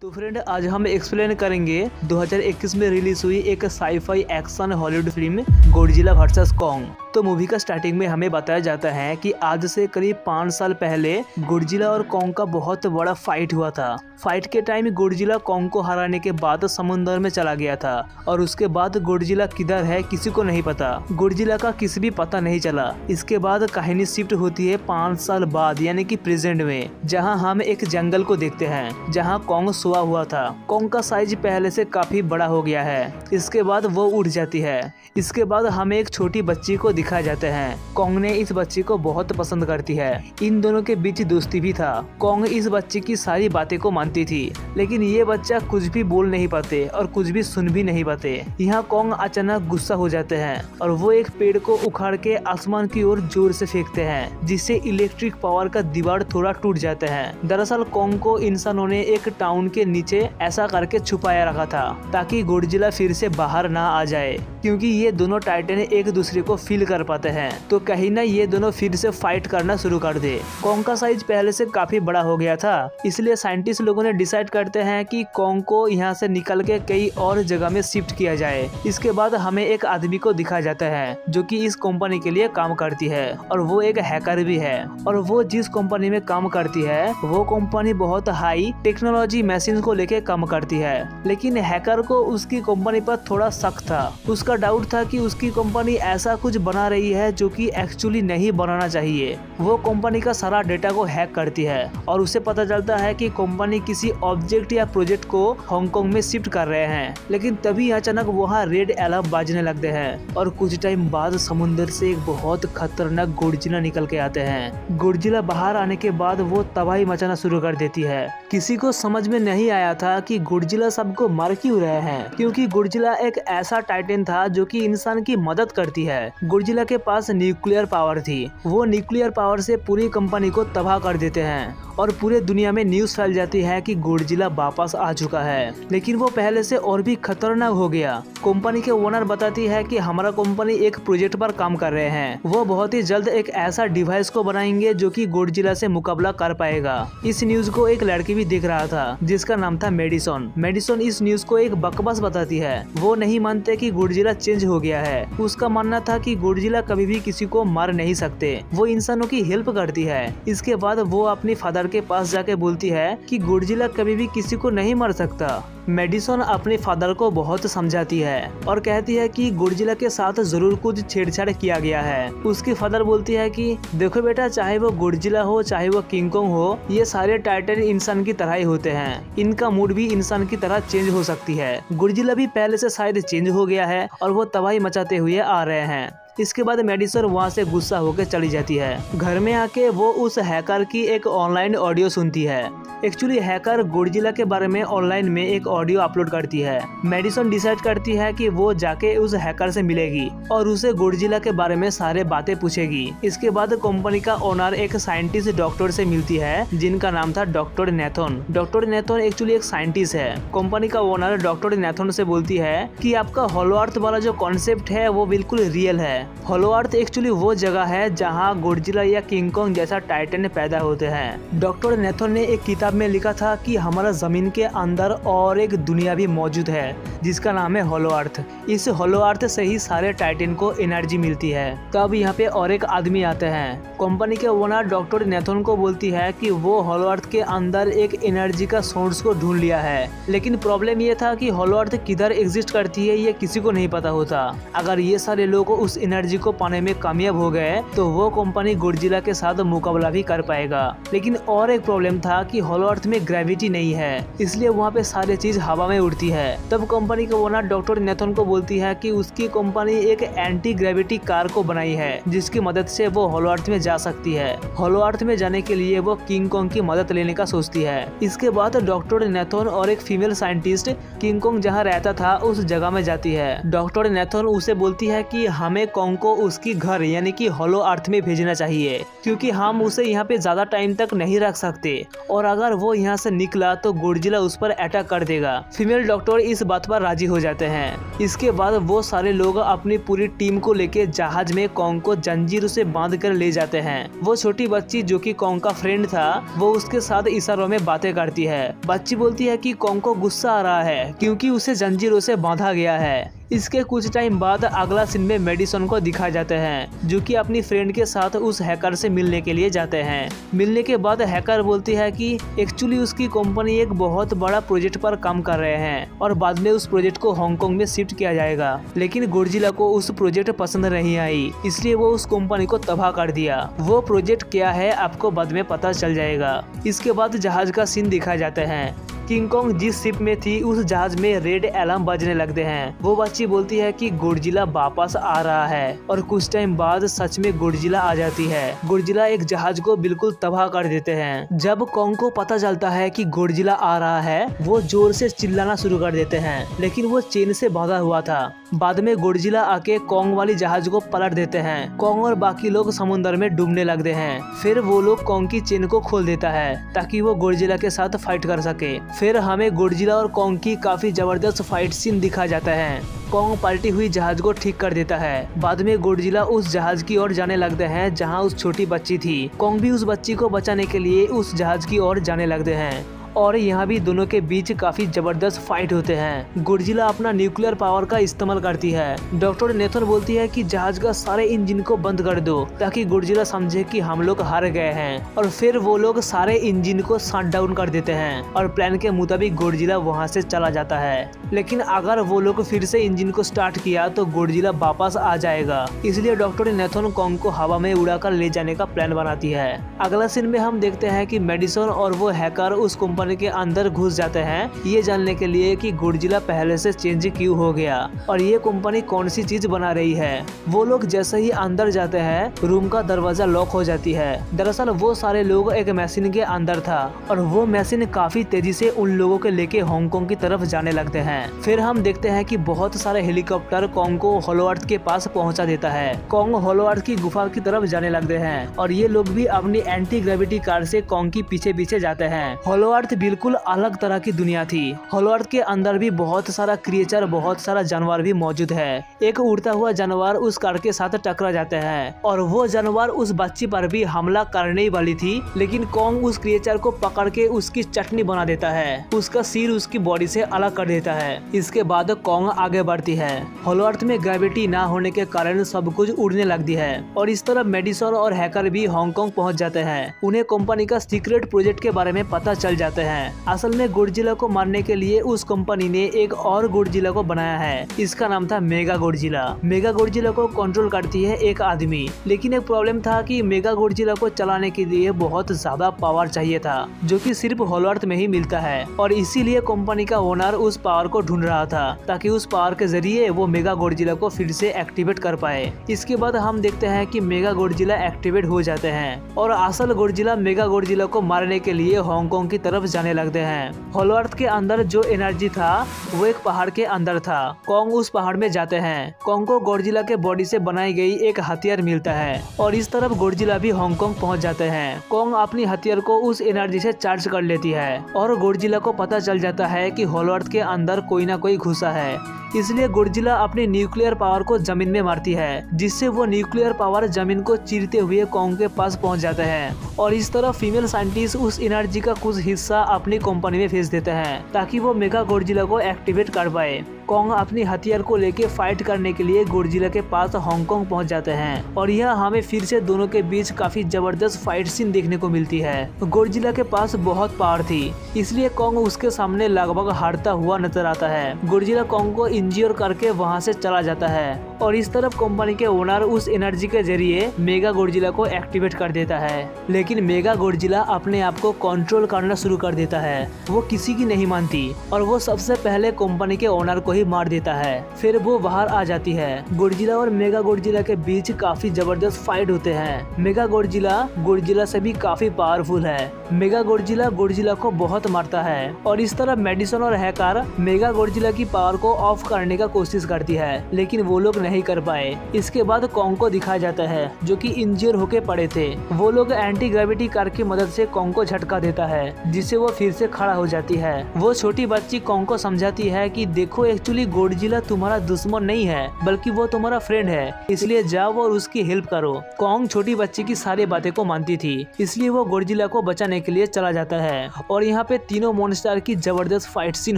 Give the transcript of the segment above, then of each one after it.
तो फ्रेंड आज हम एक्सप्लेन करेंगे 2021 में रिलीज हुई एक sci fi action Hollywood film Godzilla versus Kong. तो मूवी का स्टार्टिंग में हमें बताया जाता है कि आज से करीब 5 साल पहले गॉडजिला और कॉन्ग का बहुत बड़ा फाइट हुआ था। फाइट के टाइम गॉडजिला कॉन्ग को हराने के बाद समुद्र में चला गया था और उसके बाद गॉडजिला किधर है किसी को नहीं पता। गॉडजिला का किसी भी पता नहीं चला। इसके बाद कहानी शिफ्ट होती है 5 साल बाद यानी कि प्रेजेंट में, जहां हम एक जंगल को देखते हैं जहां कॉन्ग सोया हुआ था। कॉन्ग का साइज पहले से काफी बड़ा हो गया है। इसके बाद वो उठ जाती है। इसके बाद हमें एक छोटी बच्ची को दिखाए जाते हैं। कॉन्ग ने इस बच्ची को बहुत पसंद करती है। इन दोनों के बीच दोस्ती भी था। कॉन्ग इस बच्ची की सारी बातें को मानती थी, लेकिन ये बच्चा कुछ भी बोल नहीं पाते और कुछ भी सुन भी नहीं पाते। यहाँ कॉन्ग अचानक गुस्सा हो जाते हैं और वो एक पेड़ को उखाड़ के आसमान की ओर जोर से फेंकते हैं, जिससे इलेक्ट्रिक पावर का दीवार थोड़ा टूट जाता है। दरअसल कॉन्ग को इंसानों ने एक टाउन के नीचे ऐसा करके छुपाया रखा था ताकि गॉडजिला फिर से बाहर ना आ जाए, क्योंकि ये दोनों टाइटन एक दूसरे को फील कर पाते हैं। तो कहीं ना ये दोनों फिर से फाइट करना शुरू कर दे। कॉन्ग का साइज पहले से काफी बड़ा हो गया था, इसलिए साइंटिस्ट लोगों ने डिसाइड करते हैं कि कॉन्ग को यहाँ से निकल के कई और जगह में शिफ्ट किया जाए। इसके बाद हमें एक आदमी को दिखाया जाता है जो कि इस कंपनी के लिए काम करती है और वो एक हैकर भी है। और वो जिस कंपनी में काम करती है वो कंपनी बहुत हाई टेक्नोलॉजी मशीन को लेके काम करती है, लेकिन हैकर को उसकी कंपनी पर थोड़ा शक था। उसका डाउट था कि उसकी कंपनी ऐसा कुछ बना रही है जो कि एक्चुअली नहीं बनाना चाहिए। वो कंपनी का सारा डेटा को हैक करती है और उसे पता चलता है कि कंपनी किसी ऑब्जेक्ट या प्रोजेक्ट को हांगकांग में शिफ्ट कर रहे हैं। लेकिन तभी अचानक वहाँ रेड अलार्म बाजने लगते हैं और कुछ टाइम बाद समुद्र से एक बहुत खतरनाक गॉडजिला निकल के आते हैं। गॉडजिला बाहर आने के बाद वो तबाही मचाना शुरू कर देती है। किसी को समझ में नहीं आया था कि गॉडजिला सबको मार क्यों रहे हैं, क्योंकि गॉडजिला एक ऐसा टाइटन था जो कि इंसान की मदद करती है। गॉडजिला के पास न्यूक्लियर पावर थी। वो न्यूक्लियर पावर से पूरी कंपनी को तबाह कर देते हैं और पूरे दुनिया में न्यूज फैल जाती है कि गॉडजिला वापस आ चुका है। लेकिन वो पहले से और भी खतरनाक हो गया। कंपनी के ओनर बताती है कि हमारा कंपनी एक प्रोजेक्ट पर काम कर रहे हैं। वो बहुत ही जल्द एक ऐसा डिवाइस को बनाएंगे जो कि गॉडजिला से मुकाबला कर पाएगा। इस न्यूज को एक लड़की भी देख रहा था जिसका नाम था मेडिसन। मेडिसन इस न्यूज को एक बकवास बताती है। वो नहीं मानते कि गॉडजिला चेंज हो गया है। उसका मानना था कि गॉडजिला कभी भी किसी को मार नहीं सकते। वो इंसानों की हेल्प करती है। इसके बाद वो अपनी फादर के पास जाके बोलती है कि गॉडजिला कभी भी किसी को नहीं मार सकता। मेडिसन अपने फादर को बहुत समझाती है और कहती है कि गॉडजिला के साथ जरूर कुछ छेड़छाड़ किया गया है। उसकी फादर बोलती है कि देखो बेटा, चाहे वो गॉडजिला हो चाहे वो किंग कॉन्ग हो, ये सारे टाइटन इंसान की तरह ही होते हैं। इनका मूड भी इंसान की तरह चेंज हो सकती है। गॉडजिला भी पहले से शायद चेंज हो गया है और वो तबाही मचाते हुए आ रहे हैं। इसके बाद मेडिसन वहाँ से गुस्सा होकर चली जाती है। घर में आके वो उस हैकर की एक ऑनलाइन ऑडियो सुनती है। एक्चुअली हैकर गॉडजिला के बारे में ऑनलाइन में एक ऑडियो अपलोड करती है। मेडिसन डिसाइड करती है कि वो जाके उस हैकर से मिलेगी और उसे गॉडजिला के बारे में सारे बातें पूछेगी। इसके बाद कंपनी का ओनर एक साइंटिस्ट डॉक्टर से मिलती है जिनका नाम था doctor Nathan. Doctor Nathan actually एक साइंटिस्ट है। कंपनी का ओनर डॉक्टर नेथन से बोलती है कि आपका हॉलो अर्थ वाला जो कॉन्सेप्ट है वो बिल्कुल रियल है। हॉलो अर्थ एक्चुअली वो जगह है जहाँ गॉडजिला या किंग कॉन्ग जैसा टाइटन पैदा होते हैं। डॉक्टर नेथन ने एक किताब में लिखा था कि हमारा जमीन के अंदर और एक दुनिया भी मौजूद है जिसका नाम है हॉलो अर्थ। इस हॉलो अर्थ से ही सारे टाइटन को एनर्जी मिलती है। तब यहाँ पे और एक आदमी आते हैं। कंपनी के ओनर डॉक्टर नेथन को बोलती है कि वो हॉलो अर्थ के अंदर एक एनर्जी का सोर्स को ढूंढ लिया है, लेकिन प्रॉब्लम ये था कि हॉलो अर्थ किधर एग्जिस्ट करती है ये किसी को नहीं पता होता। अगर ये सारे लोग उस एनर्जी को पाने में कामयाब हो गए तो वो कंपनी गॉडजिला के साथ मुकाबला भी कर पाएगा। लेकिन और एक प्रॉब्लम था कि हॉलो अर्थ में ग्रेविटी नहीं है, इसलिए वहाँ पे सारी चीज हवा में उड़ती है। तब कंपनी के ओनर डॉक्टर नेथन को बोलती है कि उसकी कंपनी एक एंटी ग्रेविटी कार को बनाई है जिसकी मदद से वो हॉलो अर्थ में जा सकती है। हॉलो अर्थ में जाने के लिए वो किंग कॉन्ग की मदद लेने का सोचती है। इसके बाद डॉक्टर नेथन और एक फीमेल साइंटिस्ट किंग कॉन्ग जहाँ रहता था उस जगह में जाती है। डॉक्टर नेथन उसे बोलती है कि हमें कॉन्ग को उसकी घर यानी कि हॉलो अर्थ में भेजना चाहिए, क्योंकि हम उसे यहाँ पे ज्यादा टाइम तक नहीं रख सकते और अगर वो यहाँ से निकला तो गोडजिला उस पर अटैक कर देगा। फीमेल डॉक्टर इस बात पर राजी हो जाते हैं। इसके बाद वो सारे लोग अपनी पूरी टीम को लेके जहाज में कॉन्ग को जंजीर से बांध कर ले जाते हैं। वो छोटी बच्ची जो कि कॉन्ग का फ्रेंड था वो उसके साथ इशारों में बातें करती है। बच्ची बोलती है कि कॉन्ग को गुस्सा आ रहा है क्योंकि उसे जंजीरों से बांधा गया है। इसके कुछ टाइम बाद अगला सीन में मेडिसन को दिखाए जाते हैं जो कि अपनी फ्रेंड के साथ उस हैकर से मिलने के लिए जाते हैं। मिलने के बाद हैकर बोलती है कि एक्चुअली उसकी कंपनी एक बहुत बड़ा प्रोजेक्ट पर काम कर रहे हैं और बाद में उस प्रोजेक्ट को हांगकांग में शिफ्ट किया जाएगा, लेकिन गोडजिला को उस प्रोजेक्ट पसंद नहीं आई, इसलिए वो उस कंपनी को तबाह कर दिया। वो प्रोजेक्ट क्या है आपको बाद में पता चल जाएगा। इसके बाद जहाज का सीन दिखाए जाते हैं। किंग कॉन्ग जिस शिप में थी उस जहाज में रेड अलार्म बजने लगते हैं। वो बच्ची बोलती है कि गोडजिला वापस आ रहा है और कुछ टाइम बाद सच में गोडजिला आ जाती है। गोडजिला एक जहाज को बिल्कुल तबाह कर देते हैं। जब कॉन्ग को पता चलता है कि गोडजिला आ रहा है वो जोर से चिल्लाना शुरू कर देते हैं, लेकिन वो चेन से बांधा हुआ था। बाद में गोडजिला आके कॉन्ग वाली जहाज को पलट देते हैं। कॉन्ग और बाकी लोग समुद्र में डूबने लगते हैं। फिर वो लोग कॉन्ग की चेन को खोल देता है ताकि वो गोडजिला के साथ फाइट कर सके। फिर हमें गोडजिला और कॉन्ग की काफी जबरदस्त फाइट सीन दिखा जाता है। कॉन्ग पलटी हुई जहाज को ठीक कर देता है। बाद में गोडजिला उस जहाज की ओर जाने लगते हैं जहां उस छोटी बच्ची थी। कॉन्ग भी उस बच्ची को बचाने के लिए उस जहाज की ओर जाने लगते हैं और यहाँ भी दोनों के बीच काफी जबरदस्त फाइट होते हैं। गोडजिला अपना न्यूक्लियर पावर का इस्तेमाल करती है। डॉक्टर नेथन बोलती है कि जहाज का सारे इंजन को बंद कर दो ताकि गोडजिला समझे कि हम लोग हार गए हैं, और फिर वो लोग सारे इंजन को शट डाउन कर देते हैं और प्लान के मुताबिक गोडजिला वहाँ से चला जाता है। लेकिन अगर वो लोग फिर से इंजन को स्टार्ट किया तो गोडजिला वापस आ जाएगा, इसलिए डॉक्टर नेथन कॉन्ग को हवा में उड़ाकर ले जाने का प्लान बनाती है। अगला सीन में हम देखते हैं कि मेडिसन और वो हैकर उस कंपनी के अंदर घुस जाते हैं ये जानने के लिए कि गोडजिला पहले से चेंज क्यों हो गया और ये कंपनी कौन सी चीज बना रही है। वो लोग जैसे ही अंदर जाते हैं रूम का दरवाजा लॉक हो जाती है। दरअसल वो सारे लोग एक मशीन के अंदर था और वो मशीन काफी तेजी से उन लोगों के लेके हांगकांग की तरफ जाने लगते हैं। फिर हम देखते हैं कि बहुत सारे हेलीकॉप्टर कॉन्ग को होलो अर्थ के पास पहुंचा देता है। कॉन्ग होलो अर्थ की गुफा की तरफ जाने लगते हैं और ये लोग भी अपनी एंटी ग्रेविटी कार से कॉन्ग की पीछे पीछे जाते हैं। होलो अर्थ बिल्कुल अलग तरह की दुनिया थी। होलो अर्थ के अंदर भी बहुत सारा क्रिएचर, बहुत सारा जानवर भी मौजूद है। एक उड़ता हुआ जानवर उस कार के साथ टकरा जाते हैं और वो जानवर उस बच्ची पर भी हमला करने ही वाली थी, लेकिन कॉन्ग उस क्रिएचर को पकड़ के उसकी चटनी बना देता है। उसका सिर उसकी बॉडी से अलग कर देता है। इसके बाद कॉन्ग आगे बढ़ती है। होलो अर्थ में ग्रेविटी ना होने के कारण सब कुछ उड़ने लगती है और इस तरह मेडिसन और हैकर भी हांगकांग पहुंच जाते हैं। उन्हें कंपनी का सीक्रेट प्रोजेक्ट के बारे में पता चल जाते हैं। असल में गोडजिला को मारने के लिए उस कंपनी ने एक और गोडजिला को बनाया है। इसका नाम था मेगा गोडजिला। मेगा गोडजिला को कंट्रोल करती है एक आदमी, लेकिन एक प्रॉब्लम था कि मेगा गोडजिला को चलाने के लिए बहुत ज्यादा पावर चाहिए था जो कि सिर्फ होलो अर्थ में ही मिलता है और इसीलिए कंपनी का ओनर उस पावर को ढूंढ रहा था ताकि उस पावर के जरिए वो मेगा गोडजिला को फिर से एक्टिवेट कर पाए। इसके बाद हम देखते हैं कि मेगा गोडजिला एक्टिवेट हो जाते हैं और असल गोडजिला मेगा गोडजिला को मारने के लिए हांगकांग की तरफ जाने लगते हैं। होलो अर्थ के अंदर जो एनर्जी था वो एक पहाड़ के अंदर था। कॉन्ग उस पहाड़ में जाते हैं। कॉन्ग को गोडजिला के बॉडी से बनाई गई एक हथियार मिलता है और इस तरफ गोडजिला भी हांगकांग पहुंच जाते हैं। कॉन्ग अपनी हथियार को उस एनर्जी से चार्ज कर लेती है और गोडजिला को पता चल जाता है कि होलो अर्थ के अंदर कोई ना कोई घुसा है, इसलिए गोडजिला अपनी न्यूक्लियर पावर को जमीन में मारती है, जिससे वो न्यूक्लियर पावर जमीन को चीरते हुए कॉन्ग के पास पहुंच जाते हैं और इस तरह फीमेल साइंटिस्ट उस एनर्जी का कुछ हिस्सा अपनी कंपनी में भेज देते हैं ताकि वो मेगा गोडजिला को एक्टिवेट कर पाए। कॉन्ग अपनी हथियार को लेके फाइट करने के लिए गोडजिला के पास हांगकांग पहुंच जाते हैं और यह हमें फिर से दोनों के बीच काफी जबरदस्त फाइट सीन देखने को मिलती है। गोडजिला के पास बहुत पावर थी, इसलिए कॉन्ग उसके सामने लगभग हारता हुआ नजर आता है। गोडजिला कॉन्ग को इंज्योर करके वहां से चला जाता है और इस तरफ कंपनी के ओनर उस एनर्जी के जरिए मेगा गोडजिला को एक्टिवेट कर देता है, लेकिन मेगा गोडजिला अपने आप को कंट्रोल करना शुरू कर देता है। वो किसी की नहीं मानती और वो सबसे पहले कंपनी के ओनर को ही मार देता है। फिर वो बाहर आ जाती है। गॉडजिला और मेगा गॉडजिला के बीच काफी जबरदस्त फाइट होते हैं। मेगा गॉडजिला से भी काफी पावरफुल है। मेगा गॉडजिला को बहुत मारता है और इस तरह मेडिसन और हैकर मेगा गॉडजिला की पावर को ऑफ करने का कोशिश करती है, लेकिन वो लोग नहीं कर पाए। इसके बाद कॉन्ग को दिखाया जाता है जो कि इंजर होके पड़े थे। वो लोग एंटी ग्रेविटी कार की मदद से कॉन्ग को झटका देता है, जिससे वो फिर से खड़ा हो जाती है। वो छोटी बच्ची कॉन्ग को समझाती है कि देखो, एक्चुअली गॉडजिला तुम्हारा दुश्मन नहीं है, बल्कि वो तुम्हारा फ्रेंड है, इसलिए जाओ और उसकी हेल्प करो। कॉन्ग छोटी बच्ची की सारी बातें को मानती थी, इसलिए वो गॉडजिला को बचाने के लिए चला जाता है। और यहाँ पे तीनों मॉन्स्टर की जबरदस्त फाइट सीन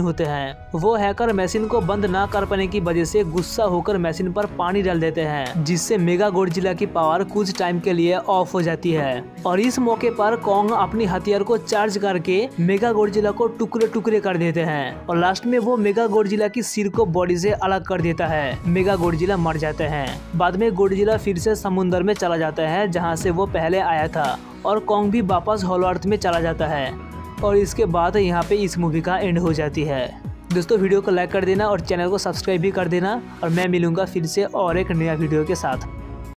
होते हैं। वो हैकर मशीन को बंद ना कर पाने की वजह से गुस्सा होकर मशीन पर पानी डाल देते हैं, जिससे मेगा गॉडजिला की पावर कुछ टाइम के लिए ऑफ हो जाती है। और इस मौके पर कॉन्ग अपनी हथियार को चार्ज करके मेगा गॉडजिला को टुकड़े टुकड़े कर देते हैं और लास्ट में वो मेगा गॉडजिला की सिर को बॉडी से अलग कर देता है। मेगा गॉडजिला मर जाते हैं। बाद में गॉडजिला फिर से समुद्र में चला जाता है जहाँ से वो पहले आया था, और कॉन्ग भी वापस होलो अर्थ में चला जाता है। और इसके बाद यहाँ पे इस मूवी का एंड हो जाती है। दोस्तों, वीडियो को लाइक कर देना और चैनल को सब्सक्राइब भी कर देना, और मैं मिलूंगा फिर से और एक नया वीडियो के साथ।